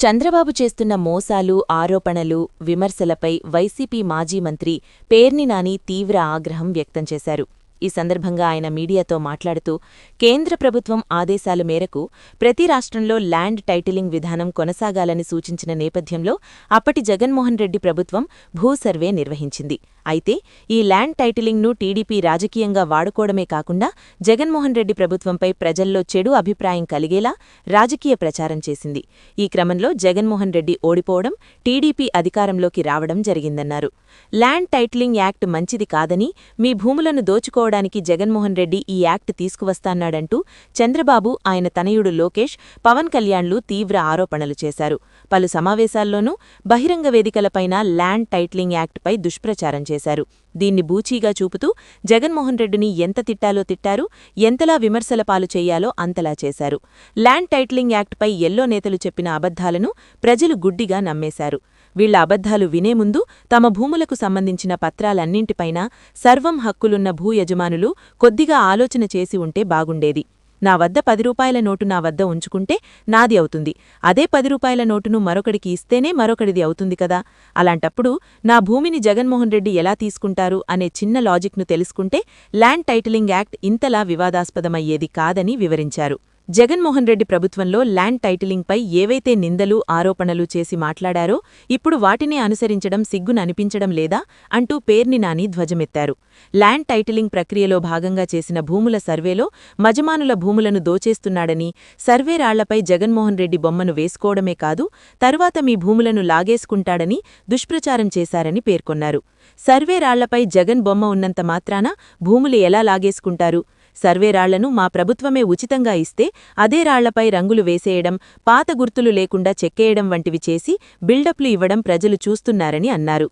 చంద్రబాబు చేస్తున్న మోసాలు, ఆరోపణలు, విమర్శలపై వైసీపీ మాజీ మంత్రి పేర్ని నాని తీవ్ర ఆగ్రహం వ్యక్తం చేశారు. ఈ సందర్భంగా ఆయన మీడియాతో మాట్లాడుతూ, కేంద్ర ప్రభుత్వం ఆదేశాల మేరకు ప్రతి రాష్ట్రంలో ల్యాండ్ టైటిలింగ్ విధానం కొనసాగాలని సూచించిన నేపథ్యంలో అప్పటి జగన్మోహన్ రెడ్డి ప్రభుత్వం భూ సర్వే నిర్వహించింది. అయితే ఈ ల్యాండ్ టైటిలింగ్ను టీడీపీ రాజకీయంగా వాడుకోవడమే కాకుండా జగన్మోహన్ రెడ్డి ప్రభుత్వంపై ప్రజల్లో చెడు అభిప్రాయం కలిగేలా రాజకీయ ప్రచారం చేసింది. ఈ క్రమంలో జగన్మోహన్ రెడ్డి ఓడిపోవడం, టీడీపీ అధికారంలోకి రావడం జరిగిందన్నారు. ల్యాండ్ టైటిలింగ్ యాక్ట్ మంచిది కాదని, మీ భూములను దోచుకోవడానికి జగన్మోహన్ రెడ్డి ఈ యాక్ట్ తీసుకువస్తాన్నాడంటూ చంద్రబాబు, ఆయన తనయుడు లోకేష్, పవన్ కళ్యాణ్లు తీవ్ర ఆరోపణలు చేశారు. పలు సమావేశాల్లోనూ బహిరంగ వేదికలపైన ల్యాండ్ టైటిలింగ్ యాక్ట్పై దుష్ప్రచారం చేశారు. దీన్ని బూచీగా చూపుతూ జగన్మోహన్ రెడ్డిని ఎంత తిట్టాలో తిట్టారు, ఎంతలా విమర్శల పాలు చెయ్యాలో అంతలా చేశారు. ల్యాండ్ టైటిలింగ్ యాక్ట్పై ఎల్లో నేతలు చెప్పిన అబద్ధాలను ప్రజలు గుడ్డిగా నమ్మేశారు. వీళ్ల అబద్ధాలు వినే ముందు తమ భూములకు సంబంధించిన పత్రాలన్నింటిపైనా సర్వం హక్కులున్న భూ యజమానులు కొద్దిగా ఆలోచన చేసి ఉంటే బాగుండేది. నా వద్ద 10 రూపాయల నోటు నా వద్ద ఉంచుకుంటే నాది అవుతుంది. అదే 10 రూపాయల నోటును మరొకడికి ఇస్తేనే మరొకడిది అవుతుంది కదా. అలాంటప్పుడు నా భూమిని జగన్మోహన్ రెడ్డి ఎలా తీసుకుంటారు అనే చిన్న లాజిక్ను తెలుసుకుంటే ల్యాండ్ టైటిలింగ్ యాక్ట్ ఇంతలా వివాదాస్పదమయ్యేది కాదని వివరించారు. జగన్మోహన్ రెడ్డి ప్రభుత్వంలో ల్యాండ్ టైటిలింగ్పై ఏవైతే నిందలు, ఆరోపణలు చేసి మాట్లాడారో ఇప్పుడు వాటినే అనుసరించడం సిగ్గుననిపించడం లేదా అంటూ పేర్ని నాని ధ్వజమెత్తారు. ల్యాండ్ టైటిలింగ్ ప్రక్రియలో భాగంగా చేసిన భూముల సర్వేలో మజమానుల భూములను దోచేస్తున్నాడని, సర్వే రాళ్లపై జగన్మోహన్ రెడ్డి బొమ్మను వేసుకోవడమే కాదు, తరువాత మీ భూములను లాగేసుకుంటాడని దుష్ప్రచారం చేశారని పేర్కొన్నారు. సర్వే రాళ్లపై జగన్ బొమ్మ ఉన్నంత మాత్రాన భూములు ఎలా లాగేసుకుంటారు? సర్వే రాళ్లను మా ప్రభుత్వమే ఉచితంగా ఇస్తే అదే రాళ్లపై రంగులు వేసేయడం, పాత గుర్తులు లేకుండా చెక్కేయడం వంటివి చేసి బిల్డప్లు ఇవ్వడం ప్రజలు చూస్తున్నారని అన్నారు.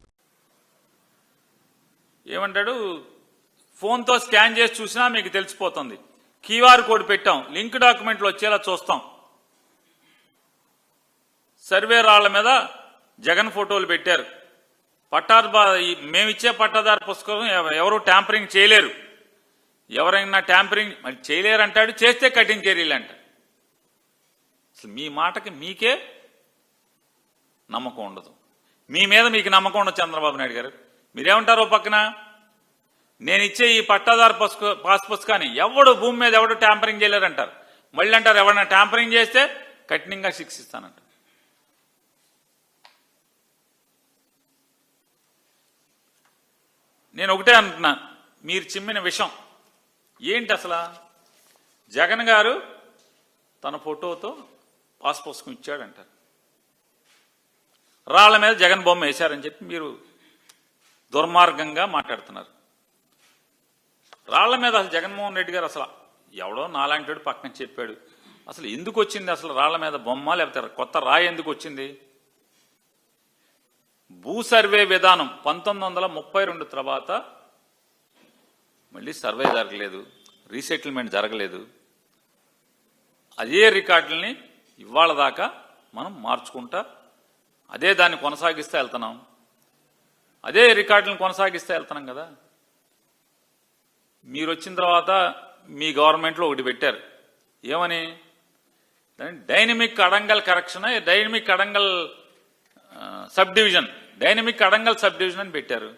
ఏమంటాడు, ఫోన్తో స్కాన్ చేసి చూసినా మీకు తెలిసిపోతుంది. క్యూఆర్ కోడ్ పెట్టాం, లింక్ డాక్యుమెంట్లు వచ్చేలా చూస్తాం. సర్వే రాళ్ల మీద జగన్ ఫోటోలు పెట్టారు. మేమిచ్చే పట్టాదారు పుస్తకం ఎవరు ట్యాంపరింగ్ చేయలేరు. ఎవరైనా ట్యాంపరింగ్ చేయలేరంటాడు, చేస్తే కఠిన చర్యలు అంట. అసలు మీ మాటకి మీకే నమ్మకం ఉండదు. మీ మీద మీకు నమ్మకం ఉండదు. చంద్రబాబు నాయుడు గారు మీరేమంటారో పక్కన, నేను ఇచ్చే ఈ పట్టాదారు పాస్ పుస్తకాన్ని ఎవడు భూమి మీద ఎవడు ట్యాంపరింగ్ చేయలేరంటారు. మళ్ళీ అంటారు ఎవరైనా ట్యాంపరింగ్ చేస్తే కఠినంగా శిక్షిస్తానంట. నేను ఒకటే అంటున్నా, మీరు చిమ్మిన విషం ఏంటి అసలు? జగన్ గారు తన ఫోటోతో పాస్ పుస్తకం ఇచ్చాడంటారు, రాళ్ల మీద జగన్ బొమ్మ వేశారని చెప్పి మీరు దుర్మార్గంగా మాట్లాడుతున్నారు. రాళ్ల మీద అసలు జగన్మోహన్ రెడ్డి గారు అసలు ఎవడో నాలాంటి పక్కన చెప్పాడు. అసలు ఎందుకు వచ్చింది అసలు రాళ్ల మీద బొమ్మ, లేకపోతే కొత్త రాయి ఎందుకు వచ్చింది? భూ సర్వే విధానం 1932 తర్వాత మళ్ళీ సర్వే జరగలేదు, రీసెటిల్మెంట్ జరగలేదు. అదే రికార్డుల్ని ఇవాళ దాకా మనం మార్చుకుంటా అదే దాన్ని కొనసాగిస్తూ వెళ్తున్నాం. అదే రికార్డులను కొనసాగిస్తూ వెళ్తున్నాం కదా. మీరు వచ్చిన తర్వాత మీ గవర్నమెంట్లో ఒకటి పెట్టారు, ఏమని? Dynamic adangal correction, dynamic adangal sub division, dynamic adangal sub division అని పెట్టారు.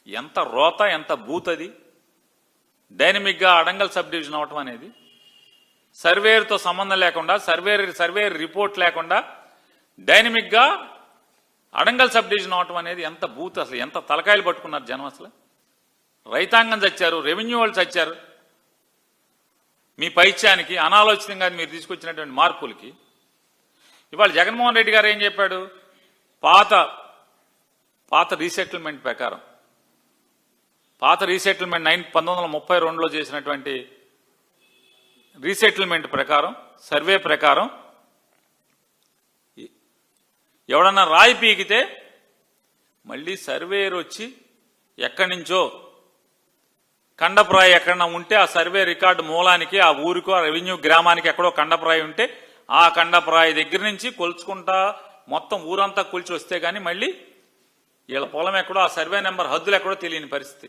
ఎంత రోత, ఎంత బూత్ అది! డైనమిక్గా అడంగల్ సబ్ డివిజన్ అవటం అనేది, సర్వేయర్తో సంబంధం లేకుండా, సర్వేయర్ రిపోర్ట్ లేకుండా డైనమిక్గా అడంగల్ సబ్ డివిజన్ అవటం అనేది ఎంత బూత్! అసలు ఎంత తలకాయలు పట్టుకున్నారు జనం. అసలు రైతాంగం చచ్చారు, రెవెన్యూ వాళ్ళు చచ్చారు. మీ పైత్యానికి, అనాలోచితంగా మీరు తీసుకొచ్చినటువంటి మార్పులకి. ఇవాళ జగన్మోహన్ రెడ్డి గారు ఏం చెప్పాడు? పాత రీసెటిల్మెంట్ ప్రకారం, పాత రీసెటిల్మెంట్ 1932లో చేసినటువంటి రీసెటిల్మెంట్ ప్రకారం, సర్వే ప్రకారం ఎవడన్నా రాయి పీకితే మళ్ళీ సర్వేయర్ వచ్చి ఎక్కడి నుంచో కండప్రాయి ఎక్కడన్నా ఉంటే ఆ సర్వే రికార్డు మూలానికి, ఆ ఊరికో, ఆ రెవెన్యూ గ్రామానికి ఎక్కడో కండప్రాయి ఉంటే ఆ కండప్రాయి దగ్గర నుంచి కొలుచుకుంటా మొత్తం ఊరంతా కొలిచి వస్తే గానీ మళ్ళీ వీళ్ళ పొలం ఎక్కడో, ఆ సర్వే నెంబర్ హద్దులు ఎక్కడో తెలియని పరిస్థితి.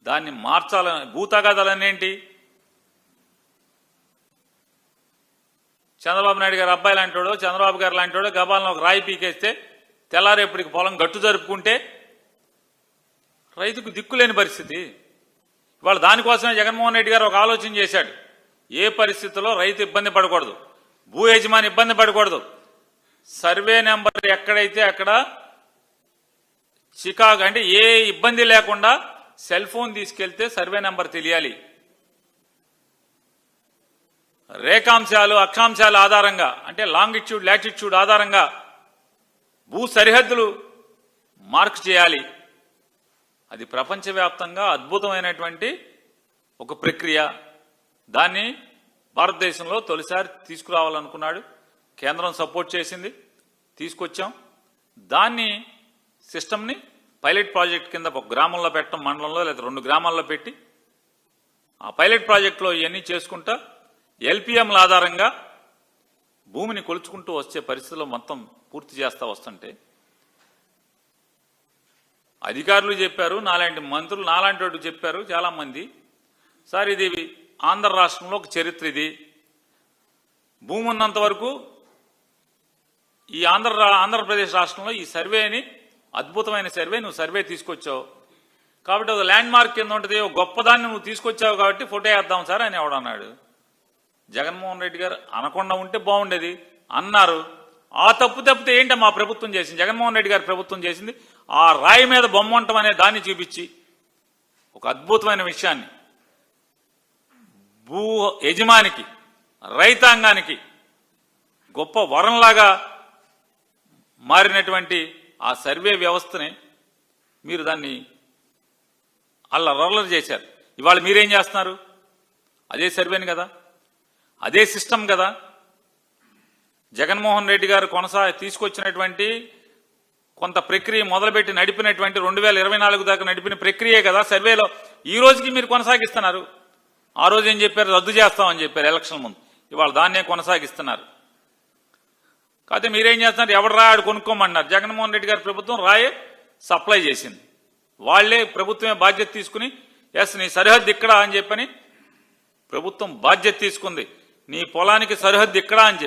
దాన్ని మార్చాలని భూతగాదాలనేంటి? చంద్రబాబు నాయుడు గారు అబ్బాయి లాంటివాడు, చంద్రబాబు గారు లాంటివాడు గబాలను ఒక రాయి పీకేస్తే తెల్లారేపటికి పొలం గట్టు జరుపుకుంటే రైతుకు దిక్కులేని పరిస్థితి. ఇవాళ దానికోసమే జగన్మోహన్ రెడ్డి గారు ఒక ఆలోచన చేశాడు. ఏ పరిస్థితుల్లో రైతు ఇబ్బంది పడకూడదు, భూ యజమాని ఇబ్బంది పడకూడదు. సర్వే నెంబర్ ఎక్కడైతే అక్కడ చికాకు అంటే ఏ ఇబ్బంది లేకుండా సెల్ ఫోన్ తీసుకెళ్తే సర్వే నెంబర్ తెలియాలి. రేఖాంశాలు అక్షాంశాల ఆధారంగా అంటే లాంగిట్యూడ్ లాటిట్యూడ్ ఆధారంగా భూ సరిహద్దులు మార్క్ చేయాలి. అది ప్రపంచవ్యాప్తంగా అద్భుతమైనటువంటి ఒక ప్రక్రియ. దాన్ని భారతదేశంలో తొలిసారి తీసుకురావాలనుకున్నాడు. కేంద్రం సపోర్ట్ చేసింది, తీసుకొచ్చాం. దాన్ని సిస్టమ్ని పైలట్ ప్రాజెక్ట్ కింద ఒక గ్రామంలో పెట్టడం, మండలంలో లేదా 2 గ్రామాల్లో పెట్టి ఆ పైలట్ ప్రాజెక్టులో ఇవన్నీ చేసుకుంటా ఎల్పిఎంల ఆధారంగా భూమిని కొలుచుకుంటూ వచ్చే పరిస్థితుల్లో మొత్తం పూర్తి చేస్తా వస్తుంటే అధికారులు చెప్పారు, నాలాంటి మంత్రులు నాలాంటి వాడు చెప్పారు చాలా మంది, సార్ ఇది ఆంధ్ర రాష్ట్రంలో ఒక చరిత్ర, ఇది భూమి ఉన్నంత వరకు ఈ ఆంధ్రప్రదేశ్ రాష్ట్రంలో ఈ సర్వేని అద్భుతమైన సర్వే నువ్వు సర్వే తీసుకొచ్చావు కాబట్టి ఒక ల్యాండ్ మార్క్ కింద ఉంటుంది, ఒక గొప్పదాన్ని నువ్వు తీసుకొచ్చావు కాబట్టి ఫోటో వేద్దాం సార్ అని ఎవడన్నాడు. జగన్మోహన్ రెడ్డి గారు అనకుండా ఉంటే బాగుండేది అన్నారు. ఆ తప్పు తప్పితే ఏంటి మా ప్రభుత్వం చేసింది, జగన్మోహన్ రెడ్డి గారి ప్రభుత్వం చేసింది, ఆ రాయి మీద బొమ్మ ఉండటం అనే దాన్ని చూపించి ఒక అద్భుతమైన విషయాన్ని భూ యజమానికి రైతాంగానికి గొప్ప వరంలాగా మారినటువంటి ఆ సర్వే వ్యవస్థని మీరు దాన్ని అల్లరల్లరి చేశారు. ఇవాళ మీరేం చేస్తున్నారు? అదే సర్వేని కదా, అదే సిస్టమ్ కదా. జగన్మోహన్ రెడ్డి గారు తీసుకొచ్చినటువంటి కొంత ప్రక్రియ మొదలుపెట్టి నడిపినటువంటి 2024 దాకా నడిపిన ప్రక్రియే కదా సర్వేలో ఈ రోజుకి మీరు కొనసాగిస్తున్నారు. ఆ రోజు ఏం చెప్పారు? రద్దు చేస్తామని చెప్పారు ఎలక్షన్ ముందు. ఇవాళ దాన్నే కొనసాగిస్తున్నారు. కాకపోతే మీరేం చేస్తున్నారు? ఎవడు రాడు కొనుక్కోమన్నారు. జగన్మోహన్ రెడ్డి గారి ప్రభుత్వం రాయే సప్లై చేసింది. వాళ్లే ప్రభుత్వమే బాధ్యత తీసుకుని నీ సరిహద్దు ఇక్కడ అని చెప్పని ప్రభుత్వం బాధ్యత తీసుకుంది. నీ పొలానికి సరిహద్దు ఇక్కడ అని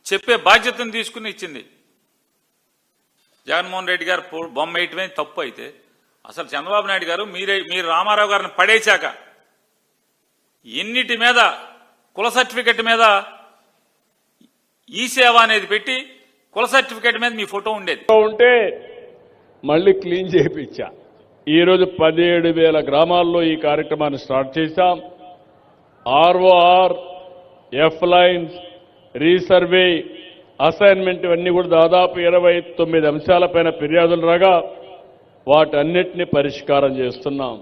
చెప్పే బాధ్యతను తీసుకుని ఇచ్చింది. జగన్మోహన్ రెడ్డి గారు బొమ్మ వేయటమే తప్పు అయితే అసలు చంద్రబాబు నాయుడు గారు మీరు రామారావు గారిని పడేశాక ఎన్నిటి మీద కుల సర్టిఫికెట్ మీద ఈ సేవ అనేది పెట్టి కుల సర్టిఫికెట్ మీద మీ ఫోటో ఉండేది ఉంటే మళ్ళీ క్లీన్ చేయించా. ఈరోజు 17,000 గ్రామాల్లో ఈ కార్యక్రమాన్ని స్టార్ట్ చేశాం. ROR, F lines, resurvey, assignment ఇవన్నీ కూడా దాదాపు 29 అంశాలపైన ఫిర్యాదులు రాగా వాటన్నిటిని పరిష్కారం చేస్తున్నాం.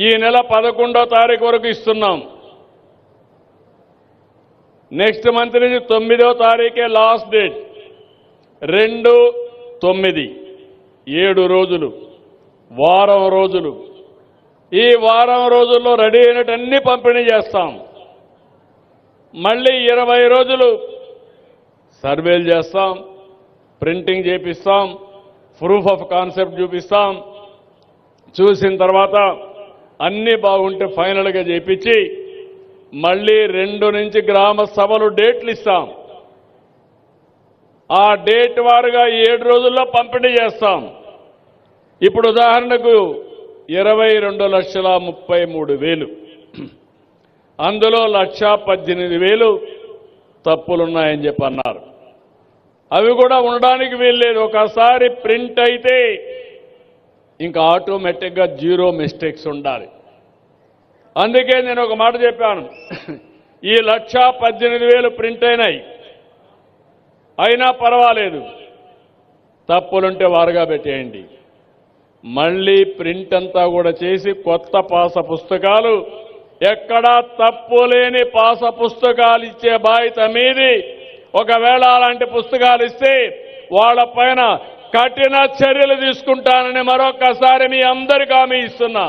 ఈ నెల 11వ తారీఖు వరకు ఇస్తున్నాం. నెక్స్ట్ మంత్ నుంచి 9వ తారీఖే లాస్ట్ డేట్. 2, 9 7 రోజులు, వారం రోజులు. ఈ వారం రోజుల్లో రెడీ అయినటన్నీ పంపిణీ చేస్తాం. మళ్ళీ 20 రోజులు సర్వేలు చేస్తాం, ప్రింటింగ్ చేపిస్తాం, ప్రూఫ్ ఆఫ్ కాన్సెప్ట్ చూపిస్తాం. చూసిన తర్వాత అన్నీ బాగుంటే ఫైనల్గా చేపించి మళ్ళీ 2 నుంచి గ్రామ సభలు డేట్లు ఇస్తాం. ఆ డేట్ వారుగా 7 రోజుల్లో పంపిణీ చేస్తాం. ఇప్పుడు ఉదాహరణకు 22,33,000, అందులో 1,18,000 తప్పులున్నాయని చెప్పి అన్నారు. అవి కూడా ఉండడానికి వీల్లేదు. ఒకసారి ప్రింట్ అయితే ఇంకా ఆటోమేటిక్గా 0 మిస్టేక్స్ ఉండాలి. అందుకే నేను ఒక మాట చెప్పాను, ఈ 1,18,000 ప్రింట్ అయినాయి, అయినా పర్వాలేదు, తప్పులుంటే వారుగా పెట్టేయండి. మళ్ళీ ప్రింట్ అంతా కూడా చేసి కొత్త పాస పుస్తకాలు, ఎక్కడా తప్పు లేని పాస పుస్తకాలు ఇచ్చే బాధ్యత మీది. ఒకవేళ అలాంటి పుస్తకాలు ఇస్తే వాళ్ళపైన కఠిన చర్యలు తీసుకుంటానని మరొకసారి మీ అందరికీ హామీ ఇస్తున్నా.